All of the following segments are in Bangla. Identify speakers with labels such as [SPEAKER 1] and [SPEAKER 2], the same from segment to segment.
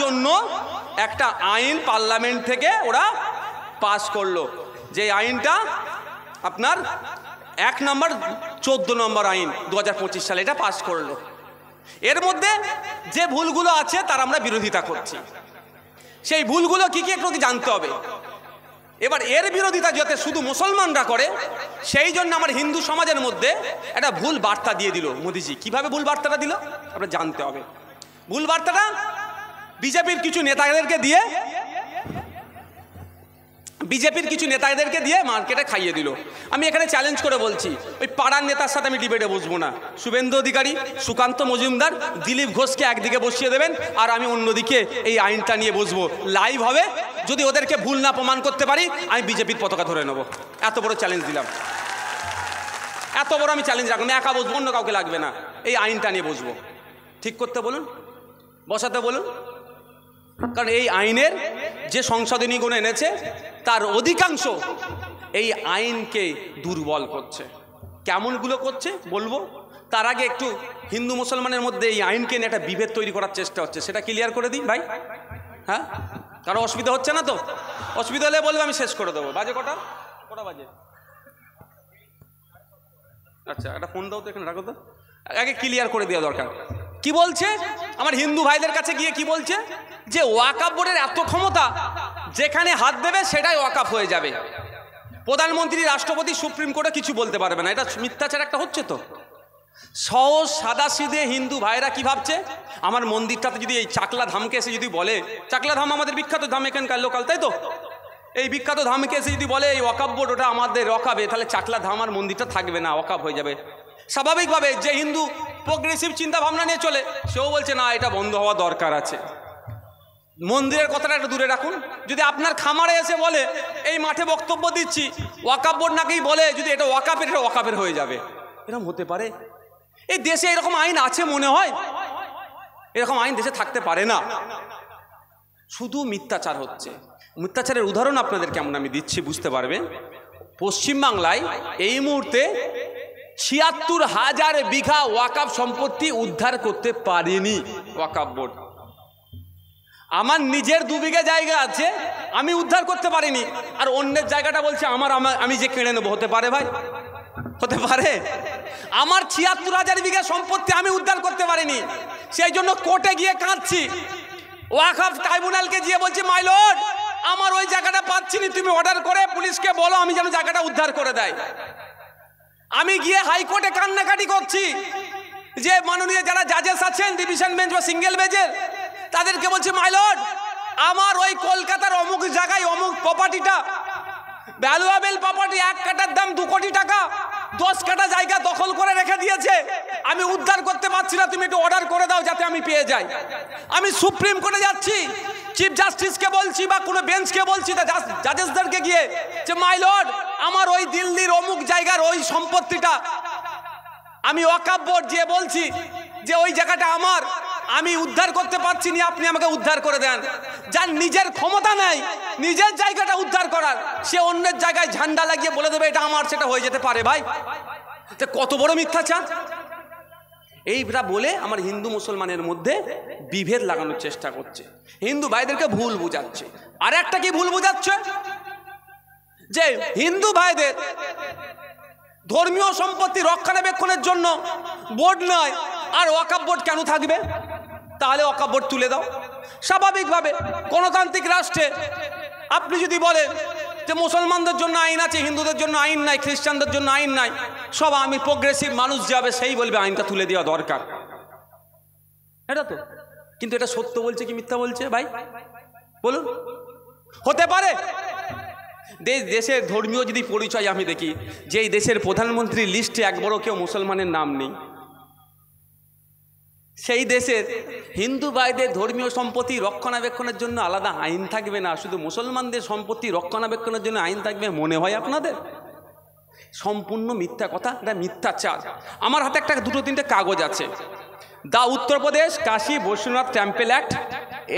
[SPEAKER 1] জন্য একটা আইন পার্লামেন্ট থেকে ওরা পাস করলো, যে আইনটা আপনার 1 নম্বর 14 নম্বর আইন 2025 সালে এটা পাস করলো। এর মধ্যে যে ভুলগুলো আছে তার আমরা বিরোধিতা করছি, সেই ভুলগুলো কি কি একটু জানতে হবে। এবার এর বিরোধিতা যাতে শুধু মুসলমানরা করে, সেই জন্য আমার হিন্দু সমাজের মধ্যে একটা ভুল বার্তা দিয়ে দিল মোদিজি। কিভাবে ভুল বার্তাটা দিল আমরা জানতে হবে। ভুল বার্তাটা বিজেপির কিছু নেতাদেরকে দিয়ে মার্কেটে খাইয়ে দিল। আমি এখানে চ্যালেঞ্জ করে বলছি, ওই পাড়ার নেতার সাথে আমি ডিবেটে বসবো না। শুভেন্দু অধিকারী, সুকান্ত মজুমদার, দিলীপ ঘোষকে একদিকে বসিয়ে দেবেন, আর আমি অন্যদিকে এই আইনটা নিয়ে বসবো। লাইভ হবে, যদি ওদেরকে ভুল না প্রমাণ করতে পারি আমি বিজেপির পতাকা ধরে নেব। এত বড় চ্যালেঞ্জ দিলাম, এত বড় আমি চ্যালেঞ্জ রাখলাম। একা বসবো, অন্য কাউকে লাগবে না, এই আইনটা নিয়ে বসবো। ঠিক করতে বলুন, বসাতে বলুন। কারণ এই আইনের যে সংশোধনীগুলো এনেছে তার অধিকাংশ এই আইনকে দুর্বল করছে। কেমনগুলো করছে বলবো, তার আগে একটু হিন্দু মুসলমানের মধ্যে এই আইনকে নিয়ে একটা বিভেদ তৈরি করার চেষ্টা হচ্ছে, সেটা ক্লিয়ার করে দিই ভাই। হ্যাঁ, কারো অসুবিধা হচ্ছে না তো? অসুবিধা হলে বলবে, আমি শেষ করে দেবো। বাজে কটা বাজে? আচ্ছা, একটা ফোন দাও তো, এখানে রাখো তো, আগে ক্লিয়ার করে দেওয়া দরকার। কি বলছে আমার হিন্দু ভাইদের কাছে গিয়ে? কি বলছে যে ওয়াকফ বোর্ডের এত ক্ষমতা, যেখানে হাত দেবে সেটাই ওয়াকফ হয়ে যাবে। প্রধানমন্ত্রী, রাষ্ট্রপতি, সুপ্রিম কোর্টে কিছু বলতে পারবে না। এটা মিথ্যাচার একটা হচ্ছে তো। সহজ সাদাসিধে হিন্দু ভাইরা কি ভাবছে, আমার মন্দিরটাতে যদি এই চাকলা ধামকে এসে যদি বলে, চাকলা ধাম আমাদের বিখ্যাত ধাম, এখানকার লোকাল, তাই তো? এই বিখ্যাত ধামকে এসে যদি বলে এই ওয়াকফ বোর্ড ওটা আমাদের রকাবে, তাহলে চাকলা ধাম আর মন্দিরটা থাকবে না, ওয়াকফ হয়ে যাবে। স্বাভাবিকভাবে যে হিন্দু প্রোগ্রেসিভ চিন্তা ভাবনা নিয়ে চলে, সেও বলছে না, এটা বন্ধ হওয়া দরকার আছে। মন্দিরের কথাটা একটু দূরে রাখুন। যদি আপনার খামারে এসে বলে এই মাঠে বক্তব্য দিচ্ছি, ওয়াকফ বোর্ড নাকি বলে যদি এটা ওয়াকফের, এটা ওয়াকফের হয়ে যাবে, এরকম হতে পারে? এই দেশে এরকম আইন আছে মনে হয়? এরকম আইন দেশে থাকতে পারে না। শুধু মিথ্যাচার হচ্ছে। মিথ্যাচারের উদাহরণ আপনাদের কেমন আমি দিচ্ছি, বুঝতে পারবেন। পশ্চিমবাংলায় এই মুহূর্তে ৭৬,০০০ বিঘা ওয়াকফ সম্পত্তি উদ্ধার করতে পারেনি ওয়াকফ বোর্ড। আমার নিজের ২ বিঘা জায়গা আছে, আমি উদ্ধার করতে পারিনি, আর অন্যের জায়গাটা বলছে আমি যে কেড়ে নেবো। হতে পারে ভাই? হতে পারে? আমার ৭৬,০০০ বিঘা সম্পত্তি আমি উদ্ধার করতে পারিনি, সেই জন্য কোর্টে গিয়ে কাঁদছি। ওয়াকফ ট্রাইব্যুনালকে গিয়ে বলছি, মাই লর্ড, আমার ওই জায়গাটা পাচ্ছি না, তুমি অর্ডার করে পুলিশকে বলো আমি যেন জায়গাটা উদ্ধার করে দেয়। আমি গিয়ে হাইকোর্টে কান্নাকাটি করছি, যে মাননীয় যারা জাজেস আছেন ডিভিশন বেঞ্চ বা সিঙ্গেল বেঞ্চের, তাদেরকে বলছি, মাই লর্ড, আমার ওই কলকাতার অমুক জায়গায় অমুক প্রপার্টিটা ভ্যালুয়েবল প্রপার্টি, 1 কাঠার দাম 2 কোটি টাকা, 10 কাঠা জায়গা দখল করে রেখে দিয়েছে, আমি উদ্ধার করতে পারছি না, তুমি একটু অর্ডার করে দাও যাতে আমি পেয়ে যাই। আমি সুপ্রিম কোর্টে যাচ্ছি, চিফ জাস্টিসকে বলছি বা কোনো বেঞ্চকে বলছি, জাজেসদেরকে গিয়ে, যে মাই লর্ড, আমার ওই দিল্লির অমুক জায়গার ওই সম্পত্তিটা আমি ওয়াকফ বোর্ড দিয়ে বলছি যে ওই জায়গাটা আমার, আমি উদ্ধার করতে পারছি না, আপনি আমাকে উদ্ধার করে দেন। যার নিজের ক্ষমতা নেই নিজের জায়গাটা উদ্ধার করার, সে অন্যের জায়গায় ঝান্ডা লাগিয়ে বলে দেবে এটা আমার, সেটা হয়ে যেতে পারে। ভাই, কত বড় মিথ্যাচার! এইটা বলে আমার হিন্দু মুসলমানের মধ্যে বিভেদ লাগানোর চেষ্টা করছে, হিন্দু ভাইদেরকে ভুল বুঝাচ্ছে। আর একটা কি ভুল বুঝাচ্ছে, যে হিন্দু ভাইদের ধর্মীয় সম্পত্তি রক্ষণাবেক্ষণের জন্য বোর্ড নয়, আর ওয়াকফ বোর্ড কেন থাকবে? তাহলে ওয়াকফ বোর্ড তুলে দাও। স্বাভাবিকভাবে গণতান্ত্রিক রাষ্ট্রে আপনি যদি বলেন যে মুসলমানদের জন্য আইন আছে, হিন্দুদের জন্য আইন নাই, খ্রিস্টানদের জন্য আইন নাই, সব আমি প্রোগ্রেসিভ মানুষ যাবে সেই বলবে আইনটা তুলে দেওয়া দরকার, এটা তো। কিন্তু এটা সত্য বলছে কি মিথ্যা বলছে ভাই বলুন? হতে পারে? দেশের ধর্মীয় যদি পরিচয় আমি দেখি, যে এই দেশের প্রধানমন্ত্রীর লিস্টে একবারও কেউ মুসলমানের নাম নেই, সেই দেশের হিন্দু ভাইদের ধর্মীয় সম্পত্তি রক্ষণাবেক্ষণের জন্য আলাদা আইন থাকবে না, শুধু মুসলমানদের সম্পত্তি রক্ষণাবেক্ষণের জন্য আইন থাকবে, মনে হয় আপনাদের? সম্পূর্ণ মিথ্যা কথা, এটা মিথ্যাচার। আমার হাতে একটা 2-3টে কাগজ আছে, the Uttar Pradesh Kashi Vishwanath temple act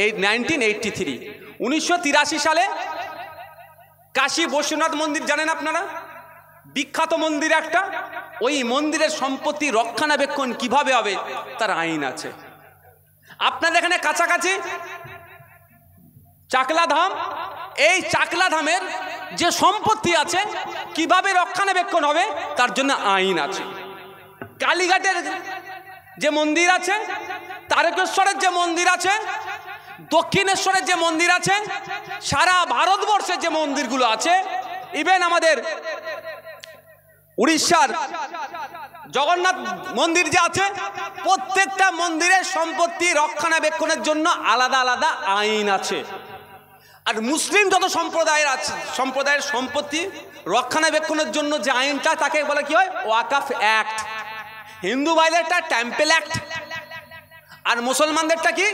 [SPEAKER 1] 1983, 1983 সালে কাশী বৈশ্বনাথ মন্দির জানেন আপনারা, বিখ্যাত মন্দির একটা, ওই মন্দিরের সম্পত্তি রক্ষণাবেক্ষণ কিভাবে হবে তার আইন আছে। আপনাদের এখানে কাছাকাছি চাকলা ধাম, এই চাকলা ধামের যে সম্পত্তি আছে কিভাবে রক্ষণাবেক্ষণ হবে তার জন্য আইন আছে। কালীঘাটের যে মন্দির আছে, তারকেশ্বরের যে মন্দির আছে, দক্ষিণেশ্বরের যে মন্দির আছে, সারা ভারতবর্ষের যে মন্দিরগুলো আছে, ইভেন আমাদের উড়িষ্যার জগন্নাথ মন্দির যে আছে, প্রত্যেকটা মন্দিরের সম্পত্তি রক্ষণাবেক্ষণের জন্য আলাদা আলাদা আইন আছে। আর মুসলিম যত সম্প্রদায়ের আছে, সম্প্রদায়ের সম্পত্তি রক্ষণাবেক্ষণের জন্য যে আইনটা তাকে বলে কি হয়? ওয়াকাফ অ্যাক্ট। হিন্দু ভাইদেরটা টেম্পল অ্যাক্ট, আর মুসলমানদেরটা কি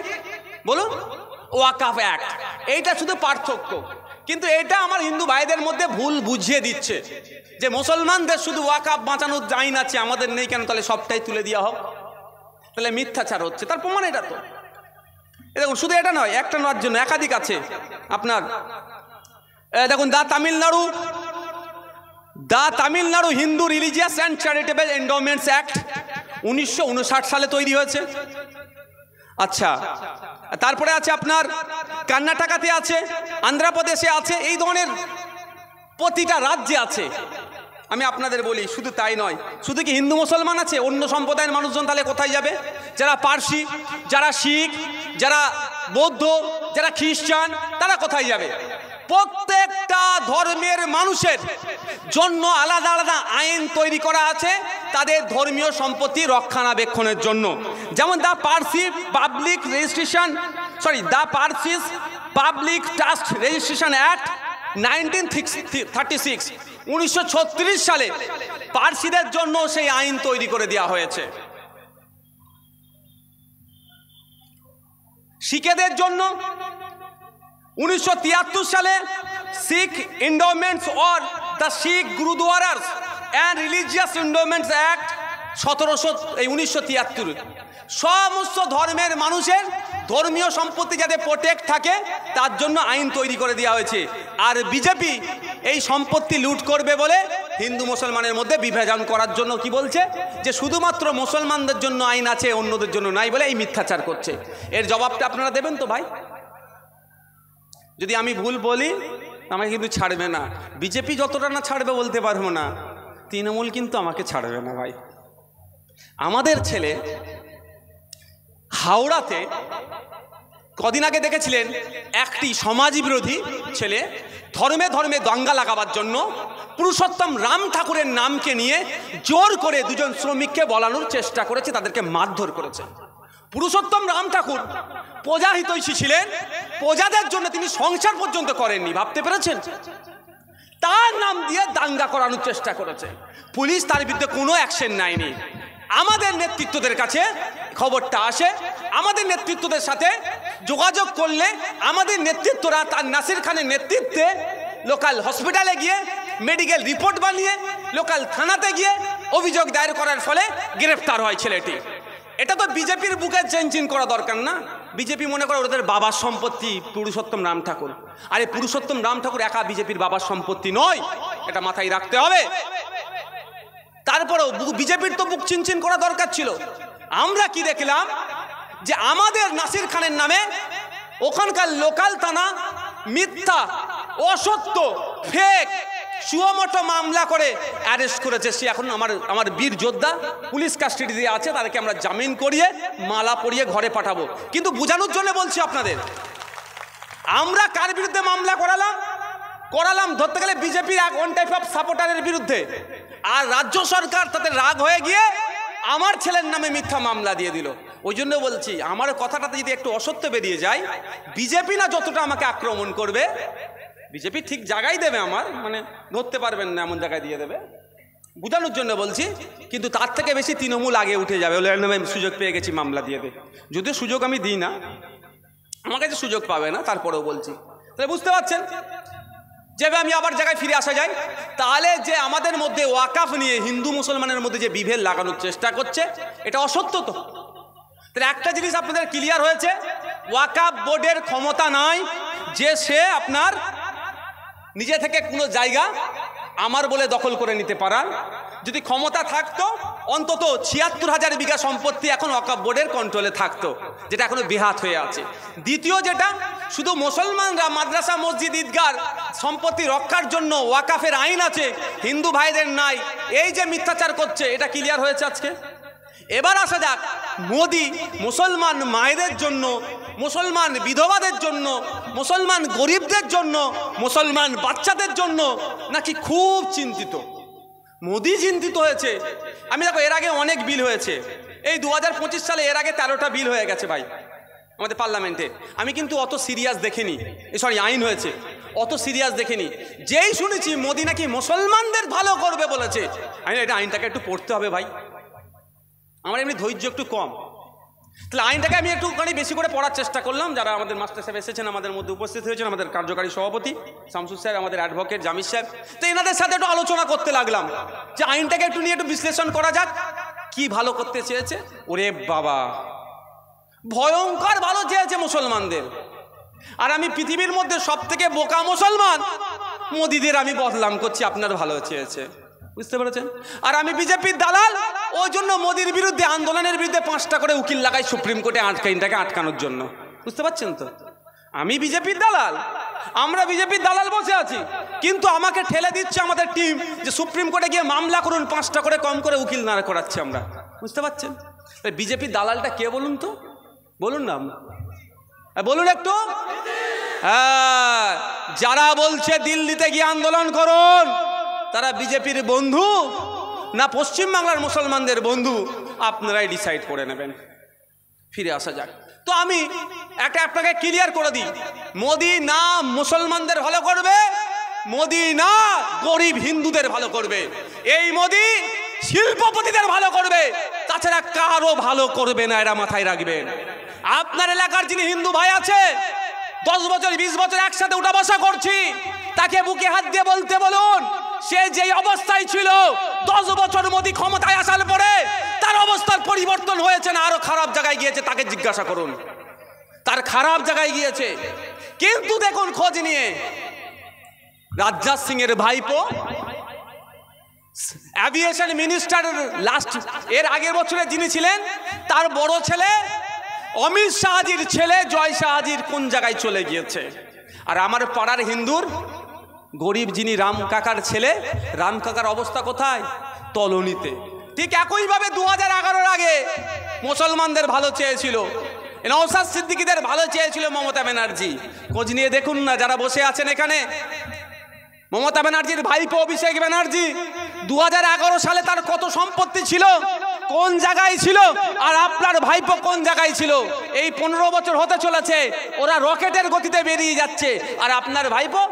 [SPEAKER 1] বলুন? ওয়াকাফ অ্যাক্ট। এইটা শুধু পার্থক্য। কিন্তু এটা আমার হিন্দু ভাইদের মধ্যে ভুল বুঝিয়ে দিচ্ছে যে মুসলমানদের শুধু ওয়াকাফ বাঁচানোর আইন আছে, আমাদের নেই কেন? তাহলে সবটাই তুলে দেওয়া হোক, তাহলে মিথ্যাচার হচ্ছে। তার প্রমাণ এটা তো। দেখুন, শুধু এটা নয়, একটা নয় জন্য একাধিক আছে আপনার। দেখুন, the Tamil Nadu Hindu religious and charitable endowments act 1959 সালে তৈরি হয়েছে। আচ্ছা, তারপরে আছে আপনার কর্ণাটকাতে আছে, অন্ধ্রপ্রদেশে আছে, এই ধরনের প্রতিটা রাজ্যে আছে। আমি আপনাদের বলি, শুধু তাই নয়, শুধু কি হিন্দু মুসলমান আছে? অন্য সম্প্রদায়ের মানুষজন তাহলে কোথায় যাবে? যারা পার্সি, যারা শিখ, যারা বৌদ্ধ, যারা খ্রিস্টান, তারা কোথায় যাবে? প্রত্যেকটা ধর্মের মানুষের জন্য আলাদা আলাদা আইন তৈরি করা আছে তাদের ধর্মীয় সম্পত্তি রক্ষণাবেক্ষণের জন্য। যেমন the Parsis public trust registration act 1936, 1936 সালে পার্সিদের জন্য সেই আইন তৈরি করে দেওয়া হয়েছে। শিখেদের জন্য 1973 সালে Sikh endowments or the Sikh gurdwaras and religious endowments act 1973 সমস্ত ধর্মের মানুষের ধর্মীয় সম্পত্তি যাতে প্রোটেক্ট থাকে তার জন্য আইন তৈরি করে দেওয়া হয়েছে। আর বিজেপি এই সম্পত্তি লুট করবে বলে হিন্দু মুসলমানের মধ্যে বিভাজন করার জন্য কি বলছে যে শুধুমাত্র মুসলমানদের জন্য আইন আছে, অন্যদের জন্য নাই বলে এই মিথ্যাচার করছে। এর জবাবটা আপনারা দেবেন তো ভাই? যদি আমি ভুল বলি আমাকে কিন্তু ছাড়বে না। বিজেপি যতটা না ছাড়বে বলতে পারবো না, তৃণমূল কিন্তু আমাকে ছাড়বে না ভাই। আমাদের ছেলে হাওড়াতে কদিন আগে দেখেছিলেন, একটি সমাজ বিরোধী ছেলে ধর্মে ধর্মে দাঙ্গা লাগাবার জন্য পুরুষোত্তম রাম ঠাকুরের নামকে নিয়ে জোর করে দুজন শ্রমিককে বলানোর চেষ্টা করেছে, তাদেরকে মারধর করেছে। পুরুষোত্তম রাম ঠাকুর প্রজা হিতৈষী ছিলেন, প্রজাদের জন্য তিনি সংসার পর্যন্ত করেননি, ভাবতে পেরেছেন? তার নাম দিয়ে দাঙ্গা করানোর চেষ্টা করেছে। পুলিশ তার বিরুদ্ধে কোনো অ্যাকশন নেয়নি। আমাদের নেতৃত্বদের কাছে খবরটা আসে, আমাদের নেতৃত্বদের সাথে যোগাযোগ করলে আমাদের নেতৃত্বরা তার নাসির খানের নেতৃত্বে লোকাল হসপিটালে গিয়ে মেডিকেল রিপোর্ট বানিয়ে লোকাল থানাতে গিয়ে অভিযোগ দায়ের করার ফলে গ্রেফতার হয় ছেলেটি। এটা তো বিজেপির বুকে চেঞ্জিং করা দরকার না? বিজেপি মনে করে ওদের বাবার সম্পত্তি পুরুষোত্তম রাম ঠাকুর। আরে পুরুষোত্তম রাম ঠাকুর একা বিজেপির বাবার সম্পত্তি নয়, এটা মাথায় রাখতে হবে। তারপরেও বিজেপির তো বুক চিনচিন করা দরকার ছিল। আমরা কি দেখলাম যে আমাদের নাসির খানের নামে ওখানকার লোকাল থানা মিথ্যা, অসত্য, ফেক, সুমোটো মামলা করে অ্যারেস্ট করেছে। সে এখন আমার বীর যোদ্ধা পুলিশ কাস্টাডি দিয়ে আছে, তাদেরকে আমরা জামিন করিয়ে মালা পরিয়ে ঘরে পাঠাবো। কিন্তু বোঝানোর জন্য বলছি আপনাদের, আমরা কার বিরুদ্ধে মামলা করালাম ধরতে গেলে বিজেপির এক ওয়ান টাইপ অফ সাপোর্টারের বিরুদ্ধে। আর রাজ্য সরকার তাদের রাগ হয়ে গিয়ে আমার ছেলের নামে মিথ্যা মামলা দিয়ে দিল। ওই জন্য বলছি, আমার কথাটাতে যদি একটু অসত্য বেরিয়ে যায়, বিজেপি না যতটা আমাকে আক্রমণ করবে, বিজেপি ঠিক জায়গায় দেবে, আমার মানে ধরতে পারবেন না এমন জায়গায় দিয়ে দেবে, বোঝানোর জন্য বলছি। কিন্তু তার থেকে বেশি তৃণমূল আগে উঠে যাবে, বলে আমি সুযোগ পেয়ে গেছি মামলা দিয়ে দে। যদিও সুযোগ আমি দিই না, আমার কাছে সুযোগ পাবে না, তারপরেও বলছি। তাহলে বুঝতে পারছেন যেভাবে আমি আবার জায়গায় ফিরে আসা যায়, তাহলে যে আমাদের মধ্যে ওয়াকাফ নিয়ে হিন্দু মুসলমানের মধ্যে যে বিভেদ লাগানোর চেষ্টা করছে, এটা অসত্য তো। তাহলে একটা জিনিস আপনাদের ক্লিয়ার হয়েছে, ওয়াকাফ বোর্ডের ক্ষমতা নাই যে সে আপনার নিজে থেকে কোনো জায়গা আমার বলে দখল করে নিতে পারার। যদি ক্ষমতা থাকতো অন্তত ৭৬,০০০ বিঘা সম্পত্তি এখন ওয়াকফ বোর্ডের কন্ট্রোলে থাকতো, যেটা এখনো বেহাত হয়ে আছে। দ্বিতীয় যেটা, শুধু মুসলমানরা মাদ্রাসা মসজিদ ঈদগার সম্পত্তি রক্ষার জন্য ওয়াকাফের আইন আছে, হিন্দু ভাইদের নাই, এই যে মিথ্যাচার করছে, এটা ক্লিয়ার হয়েছে আজকে। এবার আসা যাক, মোদি মুসলমান মায়েদের জন্য, মুসলমান বিধবাদের জন্য, মুসলমান গরিবদের জন্য, মুসলমান বাচ্চাদের জন্য নাকি খুব চিন্তিত। মোদি চিন্তিত হয়েছে। আমি দেখো, এর আগে অনেক বিল হয়েছে, এই 2025 সালে এর আগে 13টা বিল হয়ে গেছে ভাই আমাদের পার্লামেন্টে। আমি কিন্তু অত সিরিয়াস দেখিনি, সরি আইন হয়েছে, অত সিরিয়াস দেখিনি। যেই শুনেছি মোদি নাকি মুসলমানদের ভালো করবে বলেছে, আমি এটা আইনটাকে একটু পড়তে হবে ভাই, আমার এমনি ধৈর্য একটু কম। তাহলে আইনটাকে আমি একটুখানি বেশি করে পড়ার চেষ্টা করলাম। যারা আমাদের মাস্টার সাহেব এসেছেন, আমাদের মধ্যে উপস্থিত হয়েছেন, আমাদের কার্যকারী সভাপতি শামসুল স্যার, আমাদের অ্যাডভোকেট জামির সাহেব, তো এনাদের সাথে একটু আলোচনা করতে লাগলাম যে আইনটাকে একটু নিয়ে একটু বিশ্লেষণ করা যাক, কি ভালো করতে চেয়েছে। ওরে বাবা, ভয়ঙ্কর ভালো চেয়েছে মুসলমানদের। আর আমি পৃথিবীর মধ্যে সব থেকে বোকা মুসলমান, মোদিদের আমি বদনাম করছি, আপনার ভালো চেয়েছে, বুঝতে পেরেছেন? আর আমি বিজেপির দালাল, ওই জন্য মোদির বিরুদ্ধে, আন্দোলনের বিরুদ্ধে 5টা করে উকিল লাগাই সুপ্রিম কোর্টে আইনটাকে আটকানোর জন্য, বুঝতে পারছেন তো? আমি বিজেপির দালাল, আমরা বিজেপির দালাল বসে আছি, কিন্তু আমাকে ঠেলে দিচ্ছে আমাদের টিম যে সুপ্রিম কোর্টে গিয়ে মামলা করুন, 5টা করে কম করে উকিল নাড়া করাচ্ছি আমরা, বুঝতে পারছেন? বিজেপির দালালটা কে বলুন তো, বলুন না, বলুন একটু। হ্যাঁ, যারা বলছে দিল্লিতে গিয়ে আন্দোলন করুন, তারা বিজেপির বন্ধু না পশ্চিমবাংলার মুসলমানদের বন্ধু, আপনারাই ডিসাইড করে নেবেন। ফিরে আসা যাক। তো আমি একটা আপনাকে ক্লিয়ার করে দিই, মোদি না মুসলমানদের ভালো করবে, মোদি না গরিব হিন্দুদের ভালো করবে, এই মোদি শিল্পপতিদের ভালো করবে, তাছাড়া কারো ভালো করবে না, এরা মাথায় রাখবেন। আপনার এলাকার যিনি হিন্দু ভাই আছে, 10 বছর 20 বছর একসাথে উঠা বসা করছি, তাকে বুকে হাত দিয়ে বলতে বলুন, সে যেই অবস্থায় ছিল 10 বছর মোদি ক্ষমতায় আসার পরে তার অবস্থার পরিবর্তন হয়েছে না আরো খারাপ জায়গায় গিয়েছে, তাকে জিজ্ঞাসা করুন, তার খারাপ জায়গায় গিয়েছে। কিন্তু দেখুন খোঁজ নিয়ে, রাজনাথ সিং এর ভাইপো অ্যাভিয়েশন মিনিস্টার, লাস্ট এর আগের বছরে যিনি ছিলেন, তার বড় ছেলে অমিত শাহজির ছেলে জয় শাহজির কোন জায়গায় চলে গিয়েছে। আর আমার পাড়ার হিন্দুর গরিব যিনি রাম কাকার ছেলে, রাম কাকার অবস্থা কোথায়? তলনিতে। ঠিক একইভাবে 2011-এর আগে মুসলমানদের ভালো চেয়েছিল, নওশাদ সিদ্দিকীদের ভালো চেয়েছিল মমতা ব্যানার্জি। খোঁজ নিয়ে দেখুন না যারা বসে আছেন এখানে, মমতা ব্যানার্জির ভাইপো অভিষেক ব্যানার্জি 2011 সালে তার কত সম্পত্তি ছিল, কোন জায়গায় ছিল, আর আপনার ভাইপো কোন জায়গায় ছিল? এই 15 বছর হতে চলেছে, ওরা রকেটের গতিতে বেরিয়ে যাচ্ছে, আর আপনার ভাইপো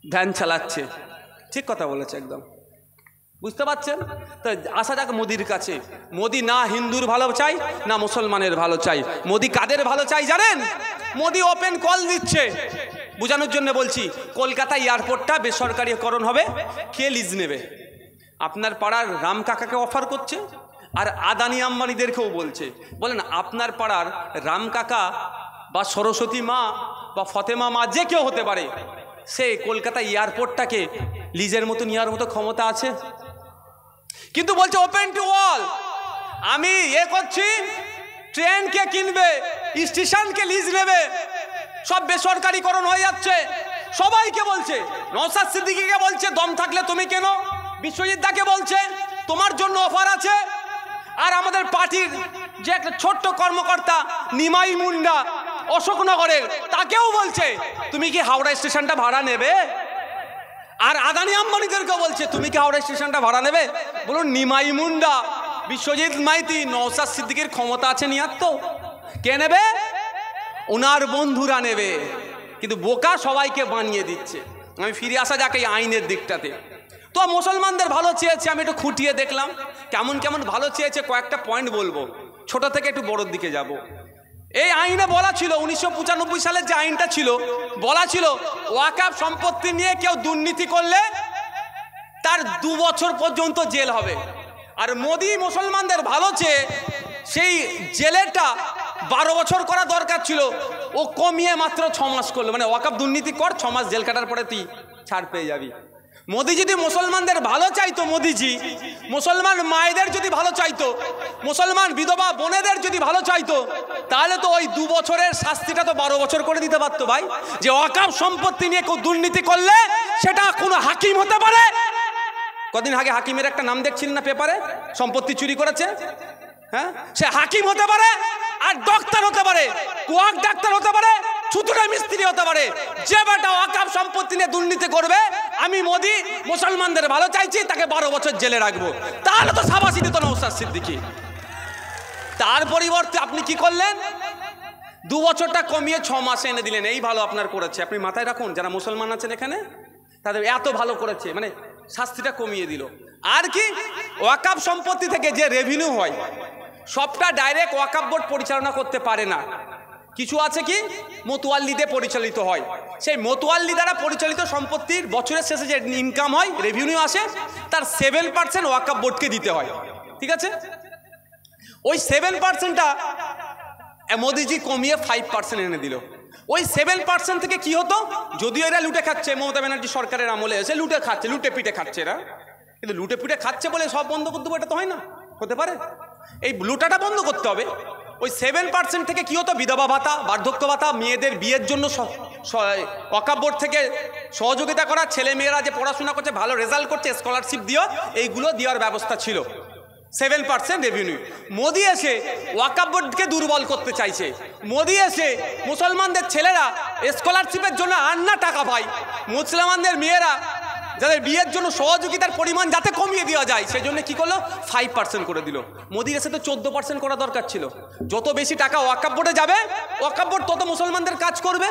[SPEAKER 1] ভ্যান চালাচ্ছে। ঠিক কথা বলেছে একদম, বুঝতে পারছেন? তো আসা যাক মোদির কাছে। মোদি না হিন্দুর ভালো চাই না মুসলমানের ভালো চাই, মোদি কাদের ভালো চাই জানেন? মোদি ওপেন কল দিচ্ছে, বোঝানোর জন্য বলছি, কলকাতা এয়ারপোর্টটা বেসরকারিকরণ হবে, কে লিজ নেবে? আপনার পাড়ার রাম কাকাকে অফার করছে, আর আদানি আম্বানিদেরকেও বলছে। বলেন আপনার পাড়ার রাম কাকা বা সরস্বতী মা বা ফতেমা মা যে কেউ হতে পারে, সে কলকাতা এয়ারপোর্টটাকে লিজের মতো নেওয়ার মতো ক্ষমতা আছে? কিন্তু বলছে ওপেন টু অল, আমি করছি, ট্রেনকে কিনবে, স্টেশনকে লিজ নেবে, সব বেসরকারিকরণ হয়ে যাচ্ছে। সবাইকে বলছে, নওশাদ সিদ্দিকীকে বলছে দম থাকলে তুমি কেন, বিশ্বজিৎ দাকে বলছে তোমার জন্য অফার আছে। আর আমাদের পার্টির যে একটা ছোট্ট কর্মকর্তা নিমাই মুন্ডা অশোকনগরের, তাকেও বলছে তুমি কি হাওড়া স্টেশনটা ভাড়া নেবে? আর আদানি আম্বানিদেরকেও বলছে তুমি কি হাওড়া স্টেশনটা ভাড়া নেবে? বলুন নিমাই মুন্ডা, বিশ্বজিৎ মাইতি, নওশাদ সিদ্দিকীর ক্ষমতা আছে নিয়ার, তো কে নেবে? ওনার বন্ধুরা নেবে। কিন্তু বোকা সবাইকে বানিয়ে দিচ্ছে। আমি ফিরে আসা যাক এই আইনের দিকটাতে। তো মুসলমানদের ভালো চেয়েছে, আমি একটু খুঁটিয়ে দেখলাম কেমন কেমন ভালো চেয়েছে, কয়েকটা পয়েন্ট বলবো, ছোট থেকে একটু বড়োর দিকে যাব। এই আইনে বলা ছিল, 1995 সালের যে আইনটা ছিল, বলা ছিল ওয়াকফ সম্পত্তি নিয়ে কেউ দুর্নীতি করলে তার 2 বছর পর্যন্ত জেল হবে। আর মোদি মুসলমানদের ভালো চেয়ে সেই জেলেটা 12 বছর করা দরকার ছিল, ও কমিয়ে মাত্র 6 মাস করলো। মানে ওয়াকফ দুর্নীতি কর, 6 মাস জেল কাটার পরে তুই ছাড় পেয়ে যাবি। মোদি যদি মুসলমানদের ভালো চাইতো, মোদিজি মুসলমান মায়েদের যদি ভালো চাইতো, মুসলমান বিধবা বোনেদের যদি ভালো চাইতো, তাহলে তো ওই 2 বছরের শাস্তিটা তো 12 বছর করে দিতে পারতো ভাই। যে ওয়াকফ সম্পত্তি নিয়ে কেউ দুর্নীতি করলে সেটা কোনো হাকিম হতে পারে। কদিন আগে হাকিমের একটা নাম দেখছিলেন না পেপারে, সম্পত্তি চুরি করেছে। হ্যাঁ, সে হাকিম হতে পারে, আর ডক্টর হতে পারে, কোয়াক ডাক্তার হতে পারে, ছুতুরে মিস্ত্রি হতে পারে। যে বেটা ওয়াকফ সম্পত্তি নিয়ে দুর্নীতি করবে, আমি মোদি মুসলমানদের ভালো চাইছি, তাকে 12 বছর জেলে রাখবো। তাহলে তো শাবাশি দিত নওশাদ সিদ্দিকী। তার পরিবর্তে আপনি কি করলেন? 2 বছরটা কমিয়ে 6 মাসে এনে দিলেন। এই ভালো আপনার করেছে। আপনি মাথায় রাখুন, যারা মুসলমান আছেন এখানে, তাদের এত ভালো করেছে, মানে শাস্তিটা কমিয়ে দিল। আর কি, ওয়াকফ সম্পত্তি থেকে যে রেভিনিউ হয় সবটা ডাইরেক্ট ওয়াকফ বোর্ড পরিচালনা করতে পারে না। কিছু আছে কি মোতওয়াল্লিতে পরিচালিত হয়। সেই মোতওয়াল্লি দ্বারা পরিচালিত সম্পত্তির বছরের শেষে যে ইনকাম হয়, রেভিনিউ আসে, তার 7% ওয়াকফ বোর্ডকে দিতে হয়। ঠিক আছে, ওই 7%টা মোদিজি কমিয়ে 5% এনে দিল। ওই 7% থেকে কি হতো, যদিও এরা লুটে খাচ্ছে, মমতা ব্যানার্জি সরকারের আমলে এসে লুটে খাচ্ছে, লুটে পিটে খাচ্ছে এরা, কিন্তু লুটে পিটে খাচ্ছে বলে সব বন্ধ করতে হবে এটা তো হয় না, হতে পারে। এই লুটাটা বন্ধ করতে হবে। ওই 7% থেকে কি হতো, বিধবা ভাতা, বার্ধক্য ভাতা, মেয়েদের বিয়ের জন্য ওয়াকফ বোর্ড থেকে সহযোগিতা করা, ছেলে মেয়েরা যে পড়াশোনা করছে, ভালো রেজাল্ট করছে, স্কলারশিপ দিও, এইগুলো দেওয়ার ব্যবস্থা ছিল। 7% রেভিনিউ। মোদি এসে ওয়াকফ বোর্ডকে দুর্বল করতে চাইছে। মোদি এসে মুসলমানদের ছেলেরা স্কলারশিপের জন্য আন্না টাকা পায়, মুসলমানদের মেয়েরা যাদের বিয়ের জন্য সহযোগিতার পরিমাণ যাতে কমিয়ে দেওয়া যায়, সেই জন্য কি করলো, 5% করে দিল। মোদির এসে তো 14% করা দরকার ছিল। যত বেশি টাকা ওয়াকফ বোর্ডে যাবে, ওয়াকফ বোর্ড তত মুসলমানদের কাজ করবে,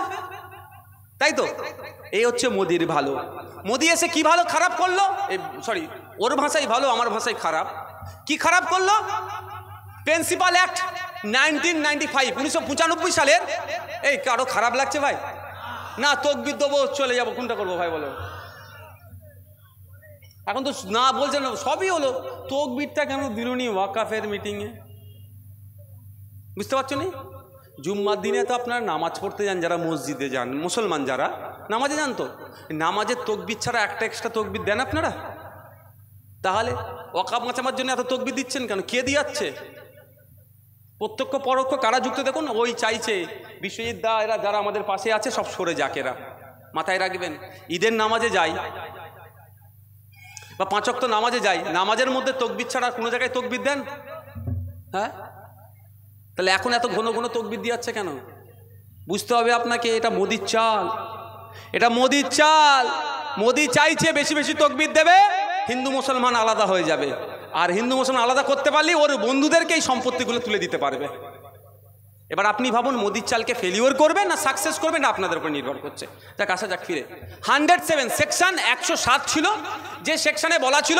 [SPEAKER 1] তাই তো? এই হচ্ছে মোদির ভালো। মোদি এসে কি ভালো খারাপ করলো, সরি ওর ভাষায় ভালো, আমার ভাষায় খারাপ। কি খারাপ করলো? প্রিন্সিপাল অ্যাক্ট 1995 সালের। এই কারো খারাপ লাগছে ভাই? না, তকবির দেবো, চলে যাবো, কোনটা করবো ভাই বলো? এখন তো না বলছেন, সবই হলো, তকবিরটা কেন দিলনি ওয়াকফের মিটিংয়ে? বুঝতে পারছো নি? জুম্মার দিনে তো আপনারা নামাজ পড়তে যান, যারা মসজিদে যান, মুসলমান যারা নামাজে যান, তো নামাজের তকবির ছাড়া একটা এক্সট্রা তকবির দেন আপনারা? তাহলে ওয়াকফ বাঁচাবার জন্য এত তকবির দিচ্ছেন কেন? কে দিয়াচ্ছে? প্রত্যক্ষ পরোক্ষ কারা যুক্ত দেখুন। ওই চাইছে বিশ্বজিৎ দা, এরা যারা আমাদের পাশে আছে সব সরে যাক। এরা মাথায় রাখবেন, ঈদের নামাজে যাই বা 5 ওয়াক্ত নামাজে যাই, নামাজের মধ্যে তকবির ছাড়া কোনো জায়গায় তকবির দেন? হ্যাঁ, তাহলে এখন এত ঘন ঘন তকবির দিয়াচ্ছে কেন? বুঝতে হবে আপনাকে, এটা মোদির চাল, এটা মোদির চাল। মোদি চাইছে বেশি বেশি তকবির দেবে, হিন্দু মুসলমান আলাদা হয়ে যাবে, আর হিন্দু মুসলমান আলাদা করতে পারলে ওর বন্ধুদেরকে এই সম্পত্তিগুলো তুলে দিতে পারবে। এবার আপনি ভাবুন, মোদির চালকে ফেলিওর করবে না সাকসেস করবে, না আপনাদের উপর নির্ভর করছে। যাক, আসা যাক ফিরে। 107 সেকশন 107 ছিল, যে সেকশনে বলা ছিল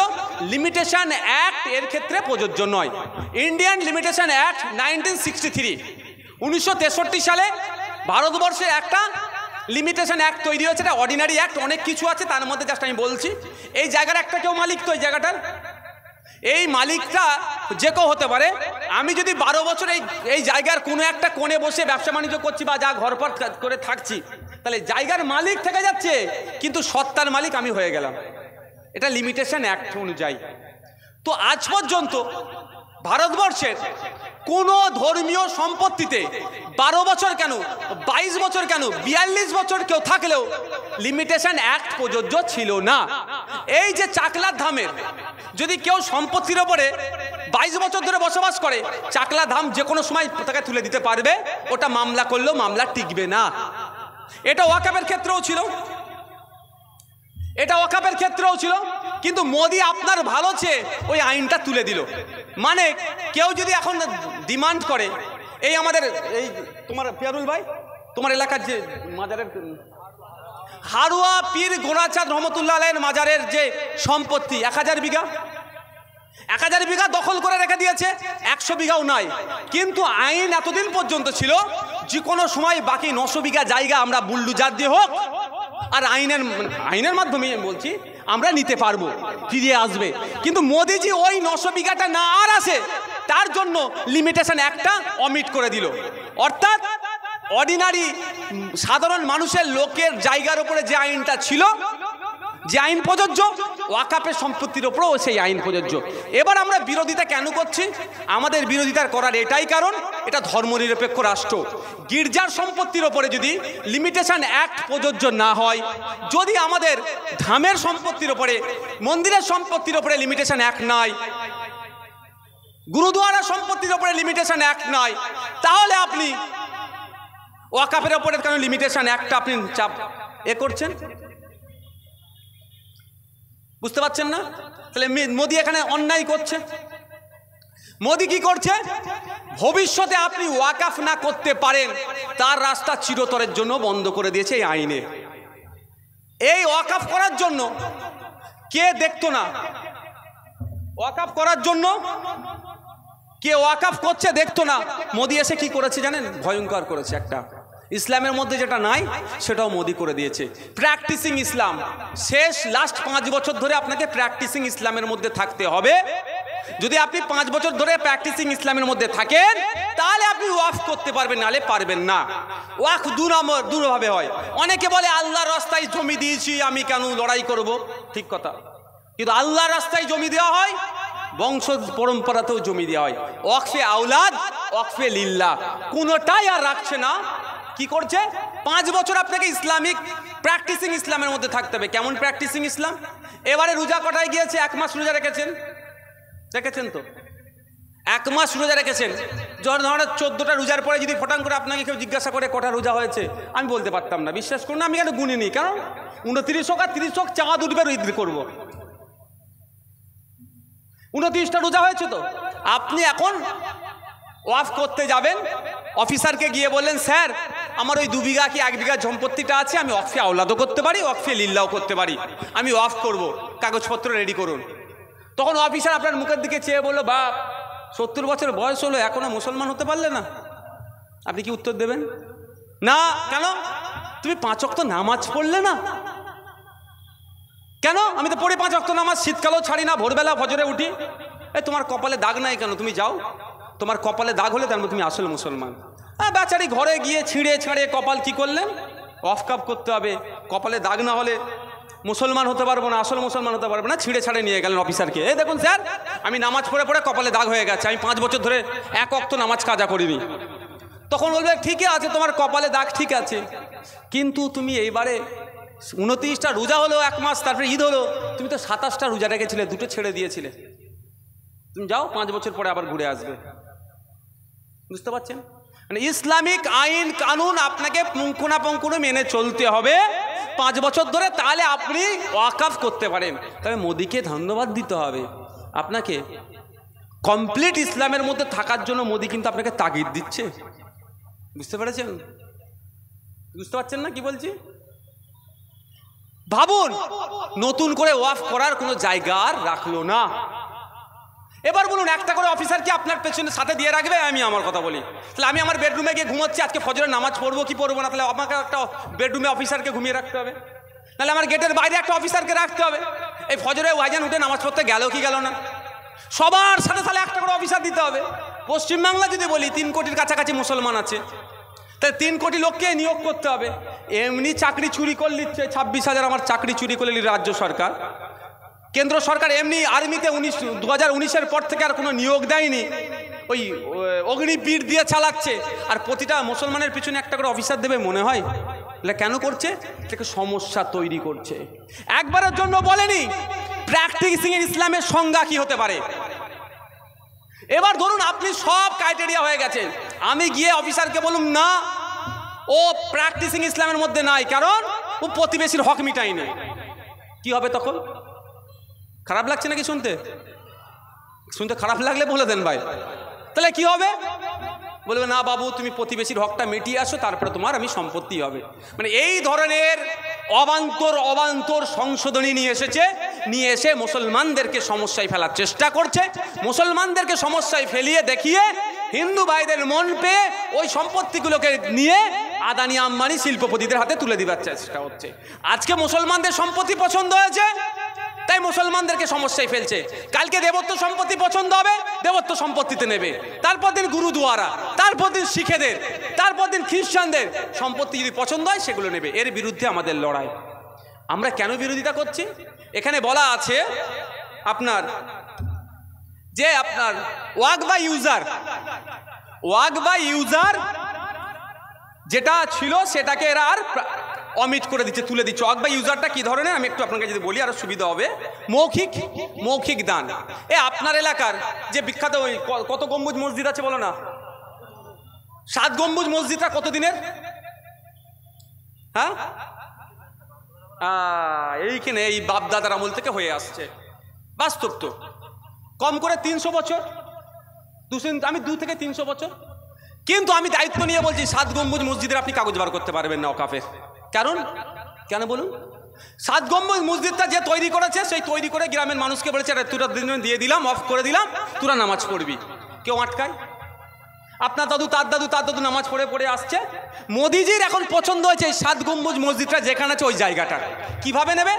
[SPEAKER 1] লিমিটেশন অ্যাক্ট এর ক্ষেত্রে প্রযোজ্য নয়। ইন্ডিয়ান লিমিটেশন অ্যাক্ট 1963, 1963 সালে ভারতবর্ষে একটা লিমিটেশন অ্যাক্ট তৈরি হয়েছে। এটা অর্ডিনারি অ্যাক্ট, অনেক কিছু আছে, তার মধ্যে জাস্ট আমি বলছি। এই জায়গার একটা কেউ মালিক তো, এই জায়গাটার এই মালিকটা যে কেউ হতে পারে। আমি যদি 12 বছর এই জায়গার কোনো একটা কোণে বসে ব্যবসা বাণিজ্য করছি বা যা ঘরপর করে থাকছি, তাহলে জায়গার মালিক থেকে যাচ্ছে, কিন্তু সত্তার মালিক আমি হয়ে গেলাম। এটা লিমিটেশন অ্যাক্ট অনুযায়ী। তো আজ পর্যন্ত ভারতবর্ষের কোনো ধর্মীয় সম্পত্তিতে 12 বছর কেন, 22 বছর কেন, 42 বছর কেউ থাকলেও লিমিটেশন অ্যাক্ট প্রযোজ্য ছিল না। এই যে চাকলার ধামের যদি কেউ সম্পত্তির ওপরে 22 বছর ধরে বসবাস করে, চাকলা ধাম যে কোনো সময় তাকে তুলে দিতে পারবে, ওটা মামলা করলেও মামলা টিকবে না। এটা ওয়াকফের ক্ষেত্রেও ছিল, এটা ওয়াকফের ক্ষেত্রেও ছিল, কিন্তু মোদি আপনার ভালো চেয়ে ওই আইনটা তুলে দিল। মানে কেউ যদি এখন ডিমান্ড করে, এই আমাদের এই তোমার পিয়ারুল ভাই, তোমার এলাকার যে মাজারের হারুয়া পীর গোরাচাঁদ রহমতুল্লাহ আলাইহির মাজারের যে সম্পত্তি 1000 বিঘা, 1000 বিঘা দখল করে রেখে দিয়েছে, 100 বিঘাও নাই। কিন্তু আইন এতদিন পর্যন্ত ছিল যে কোনো সময় বাকি 900 বিঘা জায়গা আমরা বুলডোজার দিয়ে হোক, আর আইনের মাধ্যমে বলছি আমরা নিতে পারবো, ফিরে আসবে। কিন্তু মোদিজি ওই 900 বিঘাটা না আর আসে, তার জন্য লিমিটেশন একটা অমিট করে দিল। অর্থাৎ অর্ডিনারি সাধারণ মানুষের লোকের জায়গার উপরে যে আইনটা ছিল, যে আইন প্রযোজ্য, ওয়াকাফের সম্পত্তির ওপরও সেই আইন প্রযোজ্য। এবার আমরা বিরোধিতা কেন করছি? আমাদের বিরোধিতার করার এটাই কারণ, এটা ধর্মনিরপেক্ষ রাষ্ট্র। গির্জার সম্পত্তির ওপরে যদি লিমিটেশন অ্যাক্ট প্রযোজ্য না হয়, যদি আমাদের ধামের সম্পত্তির ওপরে, মন্দিরের সম্পত্তির ওপরে লিমিটেশন অ্যাক্ট নাই, গুরুদুয়ারা সম্পত্তির ওপরে লিমিটেশন অ্যাক্ট নাই, তাহলে আপনি ওয়াকাফের ওপরে কেন লিমিটেশন অ্যাক্টটা আপনি চাপ করছেন? বুঝতে পারছেন না? তাহলে মোদি এখানে অন্যায় করছে। মোদি কি করছে? ভবিষ্যতে আপনি ওয়াকাফ না করতে পারেন তার রাস্তা চিরতরের জন্য বন্ধ করে দিয়েছে এই আইনে। এই ওয়াকাফ করার জন্য কে দেখতো না? ওয়াকাফ করার জন্য কে ওয়াকাফ করছে দেখতো না। মোদি এসে কি করেছে জানেন? ভয়ঙ্কর করেছে একটা। ইসলামের মধ্যে যেটা নাই সেটাও মোদি করে দিয়েছে। প্র্যাকটিসিং ইসলাম। শেষ লাস্ট 5 বছর ধরে আপনাকে প্র্যাকটিসিং ইসলামের মধ্যে থাকতে হবে। যদি আপনি 5 বছর ধরে প্র্যাকটিসিং ইসলামের মধ্যে থাকেন তাহলে আপনি ওয়াকফ করতে পারবেন, নাহলে পারবেন না। ওয়াকফ দুভাবে হয়। অনেকে বলে আল্লাহর রাস্তায় জমি দিয়েছি, আমি কেন লড়াই করব? ঠিক কথা, কিন্তু আল্লাহর রাস্তায় জমি দেওয়া হয়, বংশ পরম্পরাতেও জমি দেওয়া হয়। ওয়াকফে আওলাদ, ওয়াকফে লিল্লাহ, কোনোটাই আর রাখছে না। কি করছে? 5 বছর আপনাকে ইসলামিক প্র্যাকটিসিং ইসলামের মধ্যে থাকতে হবে। কেমন প্র্যাকটিসিং ইসলাম? এবারে রোজা কটায় গিয়েছে? 1 মাস রোজা রেখেছেন, দেখেছেন তো? 1 মাস রোজা রেখেছেন। ধরেন 14টা রোজার পরে যদি ফটাং করে আপনাকে কেউ জিজ্ঞাসা করে কটা রোজা হয়েছে, আমি বলতে পারতাম না। বিশ্বাস করুন, আমি কেন গুনিনি, কারণ 29 হোক আর 30 হোক, চাঁদ উঠবে ঈদ করবো। 29টা রোজা হয়েছে তো। আপনি এখন ওয়াকফ করতে যাবেন, অফিসারকে গিয়ে বললেন, স্যার আমার ওই 2 বিঘা কি 1 বিঘা সম্পত্তিটা আছে, আমি ওয়াকফে আওলাদও করতে পারি, ওয়াকফে লিল্লাও করতে পারি, আমি ওয়াকফ করব, কাগজপত্র রেডি করুন। তখন অফিসার আপনার মুখের দিকে চেয়ে বললো, বাপ 70 বছর বয়স হলো এখনো মুসলমান হতে পারলে না? আপনি কি উত্তর দেবেন? না। কেন? তুমি 5 ওয়াক্ত নামাজ পড়লে না? কেন? আমি তো পড়ি 5 ওয়াক্ত নামাজ, শীতকালেও ছাড়ি না, ভোরবেলা ফজরে উঠি। তোমার কপালে দাগ নাই কেন? তুমি যাও, তোমার কপালে দাগ হলে তার মধ্যে তুমি আসল মুসলমান। বেচারি ঘরে গিয়ে ছিঁড়ে ছাড়ে কপাল কি করলেন? ওয়াকফ করতে হবে। কপালে দাগ না হলে মুসলমান হতে পারবো না, আসল মুসলমান হতে পারবো না। ছিঁড়ে ছাড়ে নিয়ে গেলেন অফিসারকে। দেখুন স্যার, আমি নামাজ পড়ে পড়ে কপালে দাগ হয়ে গেছে, আমি 5 বছর ধরে 1 ওয়াক্ত নামাজ কাজা করিনি। তখন বলবে, ঠিকই আছে, তোমার কপালে দাগ ঠিক আছে, কিন্তু তুমি এইবারে 29টা রোজা হলো 1 মাস, তারপরে ঈদ হলো, তুমি তো 27টা রোজা রেখেছিলে, 2টো ছেড়ে দিয়েছিলে। তুমি যাও, 5 বছর পরে আবার ঘুরে আসবে। বুঝতে পারছেন? মানে ইসলামিক আইন কানুন আপনাকে পুঙ্খানুপুঙ্খভাবে মেনে চলতে হবে 5 বছর ধরে, তাহলে আপনি ওয়াকফ করতে পারেন। তবে মোদিকে ধন্যবাদ দিতে হবে। আপনাকে কমপ্লিট ইসলামের মধ্যে থাকার জন্য মোদি কিন্তু আপনাকে তাগিদ দিচ্ছে। বুঝতে পেরেছেন? বুঝতে পারছেন না কি বলছি? ভাবুন, নতুন করে ওয়াকফ করার কোনো জায়গা আর রাখলো না। এবার বলুন, একটা করে অফিসার কি আপনার পেছনে সাথে দিয়ে রাখবে? আমি আমার কথা বলি, তাহলে আমি আমার বেডরুমে গিয়ে ঘুমোচ্ছি, আজকে ফজরের নামাজ পড়বো কি পড়বো না, তাহলে আমাকে একটা বেডরুমে অফিসারকে ঘুমিয়ে রাখতে হবে, নাহলে আমার গেটের বাইরে একটা অফিসারকে রাখতে হবে। এই ফজরে ওয়াইজান উঠে নামাজ পড়তে গেল কি গেল না, সবার সাথে তাহলে একটা করে অফিসার দিতে হবে। পশ্চিমবাংলা যদি বলি 3 কোটির কাছাকাছি মুসলমান আছে, তাহলে 3 কোটি লোককে নিয়োগ করতে হবে। এমনি চাকরি চুরি করে নিচ্ছে, 26,000 আমার চাকরি চুরি করে নিল রাজ্য সরকার। কেন্দ্র সরকার এমনি আর্মিতে 2019-এর পর থেকে আর কোনো নিয়োগ দেয়নি, ওই অগ্নিবীর দিয়ে চালাচ্ছে। আর প্রতিটা মুসলমানের পিছনে একটা করে অফিসার দেবে মনে হয়? এটা কেন করছে? এটাকে সমস্যা তৈরি করছে। একবারের জন্য বলেনি প্র্যাকটিসিং ইসলামের সংজ্ঞা কি হতে পারে। এবার ধরুন আপনি সব ক্রাইটেরিয়া হয়ে গেছেন, আমি গিয়ে অফিসারকে বলুন না ও প্র্যাকটিসিং ইসলামের মধ্যে নাই, কারণ ও প্রতিবেশীর হক মিটায়নি। কি হবে তখন? খারাপ লাগছে নাকি শুনতে? শুনতে খারাপ লাগলে বলে দেন ভাই। তাহলে কি হবে? বলবে না বাবু, তুমি প্রতিবেশীর হকটা মিটিয়ে আসো, তারপরে তোমার আমি সম্পত্তি হবে। মানে এই ধরনের অবান্তর সংশোধনী নিয়ে এসে মুসলমানদেরকে সমস্যায় ফেলার চেষ্টা করছে। মুসলমানদেরকে সমস্যায় ফেলিয়ে দেখিয়ে হিন্দু ভাইদের মন পেয়ে ওই সম্পত্তিগুলোকে নিয়ে আদানি আম্বানি শিল্পপতিদের হাতে তুলে দিবার চেষ্টা হচ্ছে। আজকে মুসলমানদের সম্পত্তি পছন্দ হয়েছে, তাই মুসলমানদেরকে সমস্যায় ফেলছে। কালকে দেবত্ব সম্পত্তি পছন্দ হবে, দেবত্ব সম্পত্তিতে নেবে। তারপর দিন গুরুদুয়ারা, তারপর দিন শিখেদের, তারপর দিন খ্রিস্টানদের সম্পত্তি যদি পছন্দ হয় সেগুলো নেবে। এর বিরুদ্ধে আমাদের লড়াই। আমরা কেন বিরোধিতা করছি? এখানে বলা আছে আপনার যে আপনার ওয়াক বাই ইউজার যেটা ছিল সেটাকে এরা আর অমিট করে দিচ্ছে, তুলে দিচ্ছে। ওয়াক বাই ইউজারটা কি ধরনের আমি একটু আপনাকে যদি বলি আরো সুবিধা হবে। মৌখিক দান। আপনার এলাকার যে বিখ্যাত ওই কত গম্বুজ মসজিদ আছে বলো না, 7 গম্বুজ মসজিদটা কত দিনের? হ্যাঁ, এইখানে এই বাপদাদার আমল থেকে হয়ে আসছে। বাস্তব তো, কম করে 300 বছর, আমি 2 থেকে 300 বছর। কিন্তু আমি দায়িত্ব নিয়ে বলছি 7 গম্বুজ মসজিদের আপনি কাগজ বার করতে পারবেন না ওয়াকাফের। কারণ কেন বলুন? 7 গম্বুজ মসজিদটা যে তৈরি করেছে, সেই তৈরি করে গ্রামের মানুষকে বলেছে তোরা দিয়ে দিলাম, অফ করে দিলাম, তোরা নামাজ পড়বি। কেউ আটকায়? আপনার দাদু তার দাদু নামাজ পড়ে আসছে। মোদিজির এখন পছন্দ হয়েছে 7 গম্বুজ মসজিদটা যেখানে আছে ওই জায়গাটা কিভাবে নেবে।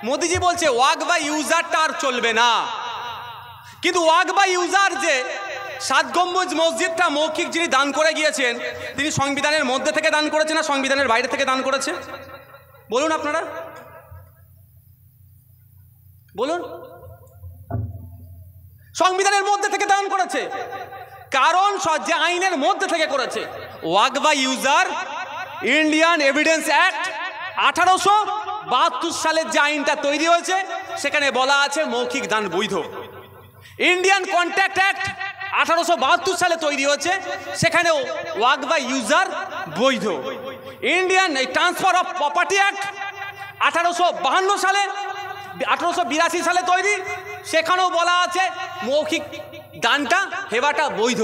[SPEAKER 1] মোদিজি বলছে ওয়াক বাই ইউজারটা আর চলবে না। কিন্তু ওয়াক বাই ইউজার যে 7 গম্বুজ মসজিদটা মৌখিক যিনি দান করে গিয়েছেন, তিনি সংবিধানের মধ্যে থেকে দান করেছে না সংবিধানের বাইরে থেকে দান করেছে? বলুন আপনারা, বলুন। সংবিধানের মধ্যে থেকে দান করেছে, কারণ যে আইনের মধ্যে থেকে করেছে। Waqf by user Indian evidence act 1872 সালের যে আইনটা তৈরি হয়েছে সেখানে বলা আছে মৌখিক দান বৈধ। ইন্ডিয়ান কন্ট্রাক্ট অ্যাক্ট 1872 সালে তৈরি হয়েছে, সেখানেও ওয়াক বাই ইউজার বৈধ। Indian transfer of property act 1882 সালে তৈরি, সেখানেও বলা আছে মৌখিক দানটা হেবাটা বৈধ।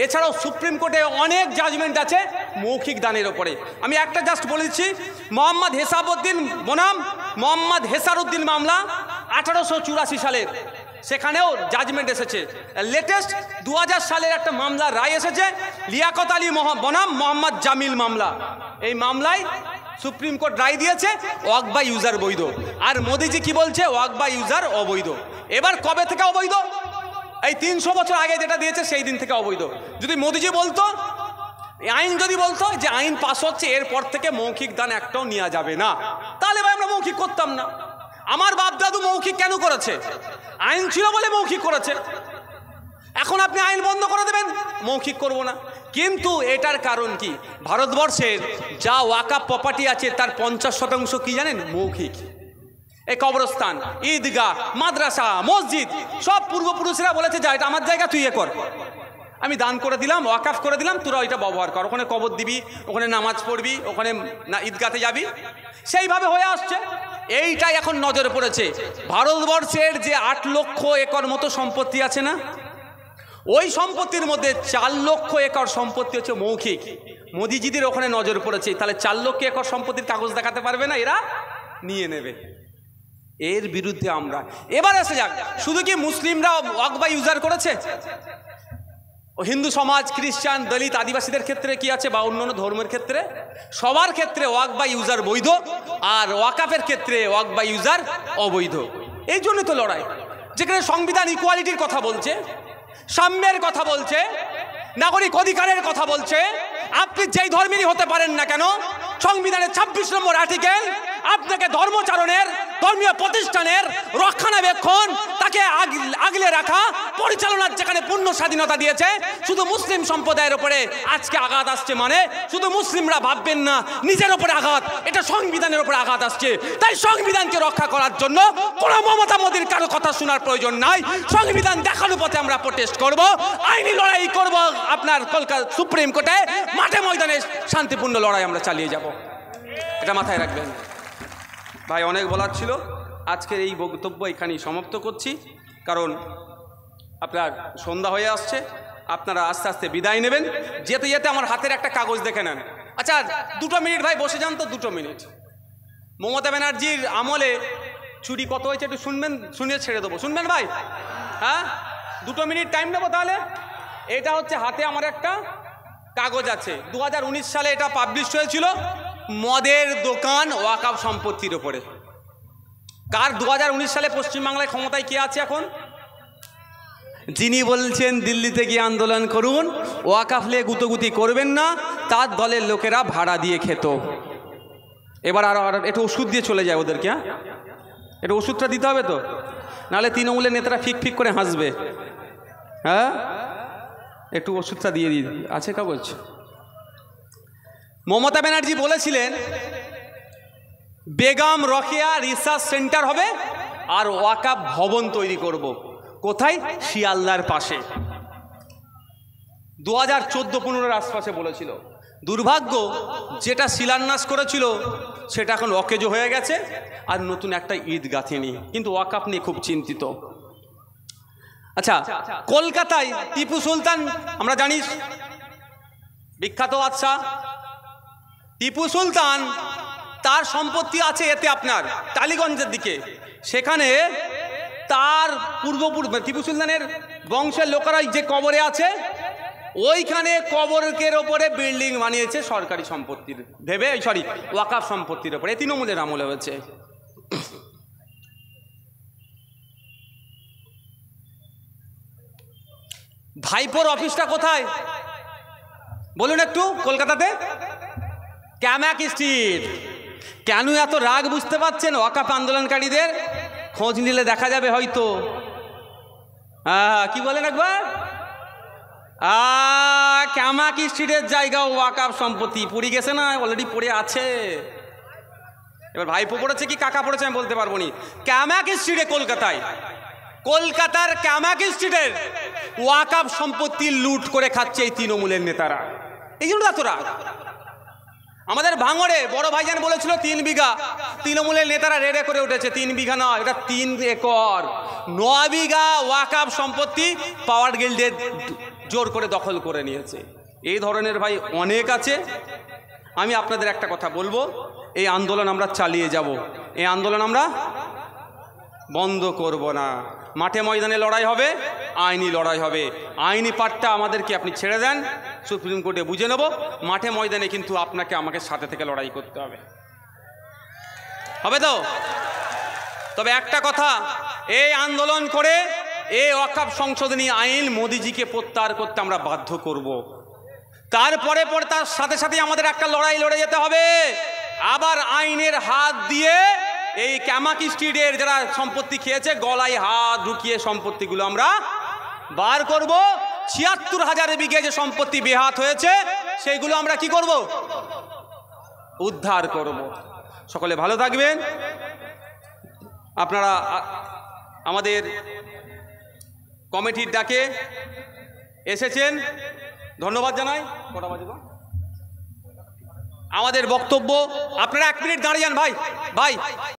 [SPEAKER 1] এছাড়াও সুপ্রিম কোর্টে অনেক জাজমেন্ট আছে মৌখিক দানের ওপরে। আমি একটা জাস্ট বলেছি, মোহাম্মদ হেসারউদ্দিন মামলা 1884 সালের, সেখানেও জাজমেন্ট এসেছে। লেটেস্ট 2000 সালের একটা মামলা রায় এসেছে, লিয়াকত আলী বনাম মোহাম্মদ জামিল মামলা। এই মামলায় সুপ্রিম কোর্ট রায় দিয়েছে ওয়াক বাই ইউজার বৈধ। আর মোদিজি কি বলছে? ওয়াক বাই ইউজার অবৈধ। এবার কবে থেকে অবৈধ? এই 300 বছর আগে যেটা দিয়েছে সেই দিন থেকে অবৈধ। যদি মোদিজি বলতো, আইন যদি বলতো যে আইন পাস হচ্ছে এরপর থেকে মৌখিক দান একটাও নেওয়া যাবে না, তাহলে ভাই আমরা মৌখিক করতাম না। আমার বাপ দাদু মৌখিক কেন করেছে? আইন ছিল বলে মৌখিক করেছে। এখন আপনি আইন বন্ধ করে দেবেন, মৌখিক করব না। কিন্তু এটার কারণ কি? ভারতবর্ষের যা ওয়াকাফ প্রপার্টি আছে তার 50% কি জানেন? মৌখিক। এই কবরস্থান, ঈদগাহ, মাদ্রাসা, মসজিদ সব পূর্বপুরুষরা বলেছে যা এটা আমার জায়গা, তুই এ কর। আমি দান করে দিলাম, ওয়াকাফ করে দিলাম, তোরা ওইটা ব্যবহার কর। ওখানে কবর দিবি, ওখানে নামাজ পড়বি, ওখানে না ঈদগাতে যাবি, সেইভাবে হয়ে আসছে। এইটাই এখন নজরে পড়েছে। ভারতবর্ষের যে 8 লক্ষ একর মতো সম্পত্তি আছে না, ওই সম্পত্তির মধ্যে 4 লক্ষ একর সম্পত্তি হচ্ছে মৌখিক। মোদিজিদের ওখানে নজর পড়েছে, তাহলে 4 লক্ষ একর সম্পত্তির কাগজ দেখাতে পারবে না, এরা নিয়ে নেবে। এর বিরুদ্ধে আমরা এবার এসে যাক, শুধু কি মুসলিমরা ওয়াক বাই ইউজার করেছে? হিন্দু সমাজ, খ্রিস্টান, দলিত, আদিবাসীদের ক্ষেত্রে কি আছে, বা অন্যান্য ধর্মের ক্ষেত্রে সবার ক্ষেত্রে ওয়াক বাই ইউজার বৈধ, আর ওয়াকাফের ক্ষেত্রে ওয়াক বাই ইউজার অবৈধ। এই জন্য তো লড়াই। যেখানে সংবিধান ইকুয়ালিটির কথা বলছে, সাম্যের কথা বলছে, নাগরিক অধিকারের কথা বলছে, আপনি যেই ধর্মেরই হতে পারেন না কেন, সংবিধানের 26 নম্বর আর্টিকেল আপনাকে ধর্মচারণের, ধর্মীয় প্রতিষ্ঠানের রক্ষণাবেক্ষণ, তাকে আগলে রাখা, পরিচালনার যেখানে পূর্ণ স্বাধীনতা দিয়েছে। শুধু মুসলিম সম্প্রদায়ের উপরে আজকে আঘাত আসছে, মানে শুধু মুসলিমরা ভাববেন না নিজের উপরে আঘাত, এটা সংবিধানের উপরে আঘাত আসছে। তাই সংবিধানকে রক্ষা করার জন্য কোনো মমতা মোদীর কারো কথা শোনার প্রয়োজন নাই। সংবিধান দেখানোর পথে আমরা প্রোটেস্ট করব, আইনি লড়াই করব। আপনার কলকাতা সুপ্রিম কোর্টে মাঠে ময়দানে শান্তিপূর্ণ লড়াই আমরা চালিয়ে যাব, এটা মাথায় রাখবেন। ভাই অনেক বলার ছিল, আজকের এই বক্তব্য এখানেই সমাপ্ত করছি, কারণ আপনার সন্ধ্যা হয়ে আসছে। আপনারা আস্তে আস্তে বিদায় নেবেন। যেতে যেতে আমার হাতের একটা কাগজ দেখে নেন। আচ্ছা 2 মিনিট ভাই বসে যান তো, 2 মিনিট। মমতা ব্যানার্জির আমলে চুরি কত হয়েছে একটু শুনবেন, শুনে ছেড়ে দেবো, শুনবেন ভাই? হ্যাঁ 2 মিনিট টাইম নেবো তাহলে। এটা হচ্ছে হাতে আমার একটা কাগজ আছে, 2019 সালে এটা পাবলিশ হয়েছিল, মদের দোকান ওয়াকাফ সম্পত্তির ওপরে। কার 2019 সালে পশ্চিমবাংলায় ক্ষমতায় কে আছে এখন? যিনি বলছেন দিল্লিতে গিয়ে আন্দোলন করুন, ওয়াকাফ নিয়ে গুতোগুতি করবেন না, তার দলের লোকেরা ভাড়া দিয়ে খেত। এবার আর একটু ওষুধ দিয়ে চলে যায় ওদেরকে, হ্যাঁ একটু ওষুধটা দিতে হবে তো, নাহলে তৃণমূলের নেতারা ফিক ফিক করে হাসবে। হ্যাঁ একটু ওষুধটা দিয়ে দিই, আছে কাগজ। মমতা ব্যানার্জি বলেছিলেন বেগম রোকেয়া রিসার্চ সেন্টার হবে আর ওয়াকাফ ভবন তৈরি করব। কোথায়? শিয়ালদার পাশে। 2014-15 আশপাশে বলেছিল। দুর্ভাগ্য, যেটা শিলান্যাস করেছিল সেটা এখন অকেজো হয়ে গেছে, আর নতুন একটা ঈদ গাঁথেনি, কিন্তু ওয়াকাফ নিয়ে খুব চিন্তিত। আচ্ছা, কলকাতায় টিপু সুলতান আমরা জানি বিখ্যাত বাদশা। টিপু সুলতান তার সম্পত্তি আছে এতে আপনার টালিগঞ্জের দিকে, সেখানে তার পূর্বপুরুষ টিপু সুলতানের বংশের লোকেরাই যে কবরে আছে, ওইখানে কবরের ওপরে বিল্ডিং বানিয়েছে সরকারি সম্পত্তির ভেবে, সরি ওয়াকাফ সম্পত্তির ওপরে। তৃণমূলের আমলে হয়েছে। ভাইপোর অফিসটা কোথায় বলুন একটু? কলকাতাতে ক্যামাক স্ট্রিট। কেন এত রাগ বুঝতে পারছেন? ওয়াকাফ আন্দোলনকারীদের খোঁজ নিলে দেখা যাবে হয়তো। কি বলেন একবার? ক্যামাক স্ট্রিটের জায়গা ওয়াকাফ সম্পত্তি পড়ে গেছে না, অলরেডি পড়ে আছে। এবার ভাইপো পড়েছে কি কাকা পড়েছে আমি বলতে পারবো না। ক্যামাক স্ট্রিটে কলকাতায়, কলকাতার ক্যামাক স্ট্রিটের ওয়াকাফ সম্পত্তি লুট করে খাচ্ছে এই তৃণমূলের নেতারা। এই জন্য এত রাগ। আমাদের ভাঙড়ে বড় ভাইজান বলেছিল 3 বিঘা, তৃণমূলের নেতারা রেডে করে উঠেছে 3 বিঘা নয়, এটা 3 একর। 9 বিঘা ওয়াকাফ সম্পত্তি পাওয়ার গিল্ডে জোর করে দখল করে নিয়েছে। এই ধরনের ভাই অনেক আছে। আমি আপনাদের একটা কথা বলবো, এই আন্দোলন আমরা চালিয়ে যাব, এই আন্দোলন আমরা বন্ধ করব না। মাঠে ময়দানে লড়াই হবে, আইনি লড়াই হবে। আইনি পার্টটা আমাদেরকে আপনি ছেড়ে দেন, সুপ্রিম কোর্টে বুঝে নেব। মাঠে ময়দানে কিন্তু আপনাকে আমাকে সাথে থেকে লড়াই করতে হবে, হবে তো? তবে একটা কথা, এই আন্দোলন করে এই ওয়াকাফ সংশোধনী আইন মোদিজিকে প্রত্যাহার করতে আমরা বাধ্য করব। তারপরে তার সাথে সাথে আমাদের একটা লড়াই লড়ে যেতে হবে, আবার আইনের হাত দিয়ে এই ক্যামাক স্ট্রিটের যারা সম্পত্তি খেয়েছে গলায় হাত ঢুকিয়ে সম্পত্তিগুলো আমরা বার করব। ৭৬,০০০ বিঘে যে সম্পত্তি বেহাত হয়েছে সেইগুলো আমরা কি করব? উদ্ধার করব। সকলে ভালো থাকবেন। আপনারা আমাদের কমিটির ডাকে এসেছেন, ধন্যবাদ জানাই। কটা বাজে? আমাদের বক্তব্য আপনারা 1 মিনিট দাঁড়িয়ে যান ভাই।